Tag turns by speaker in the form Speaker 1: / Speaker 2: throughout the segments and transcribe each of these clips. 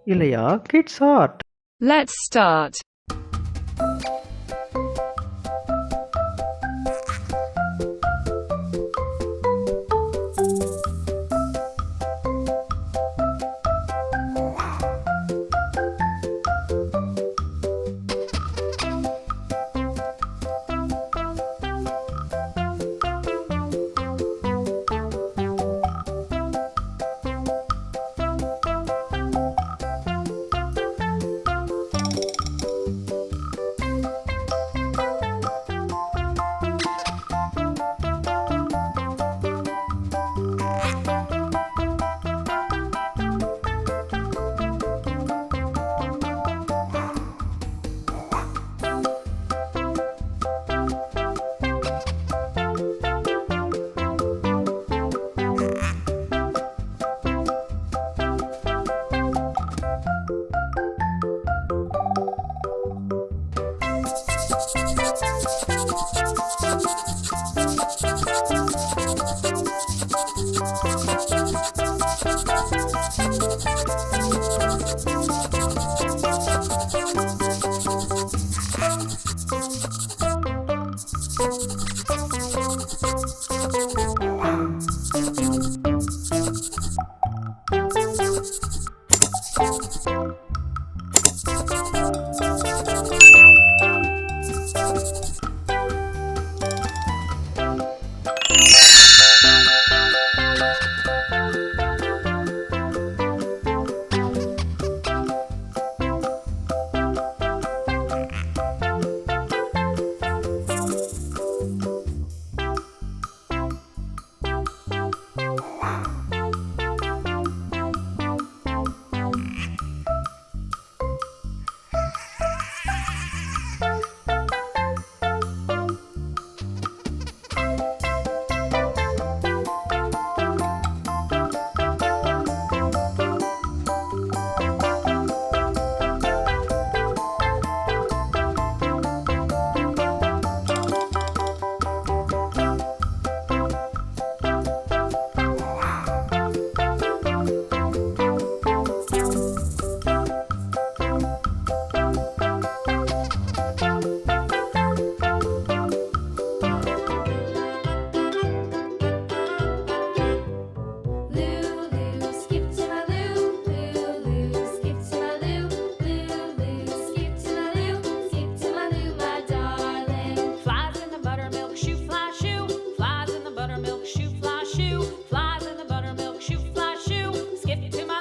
Speaker 1: Ilaya, kids art.
Speaker 2: Let's start.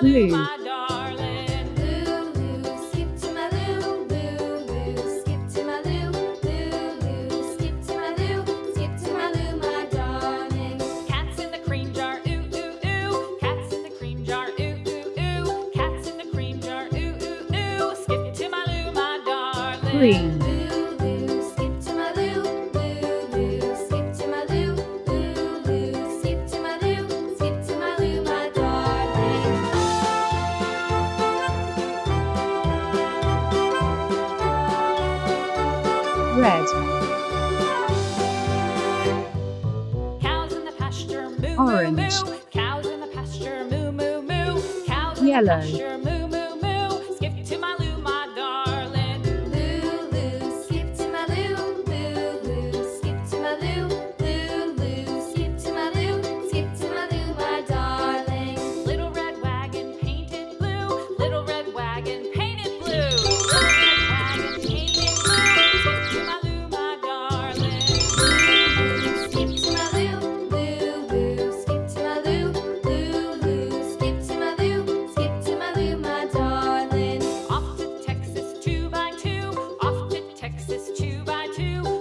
Speaker 2: Blue. Green. Red.
Speaker 3: Cows in the pasture, moo,
Speaker 2: Orange.
Speaker 3: moo, moo. Cows in the pasture, moo, moo, moo. Cows in
Speaker 2: Yellow.
Speaker 3: the pasture, moo, moo, moo. Skip to my loo, my darling. Loo, loo, skip to my loo. Loo, loo, skip to my loo. Loo, loo, skip to my loo. Skip to my loo, my darling. Little red wagon painted blue. Little red wagon painted blue. Little red wagon painted blue. Skip to my loo, my darling. Skip to my loo, loo, loo. Skip to my loo, loo, loo. Skip to my loo, skip to my loo, my darling. Off to Texas 2x2. Off to Texas 2x2.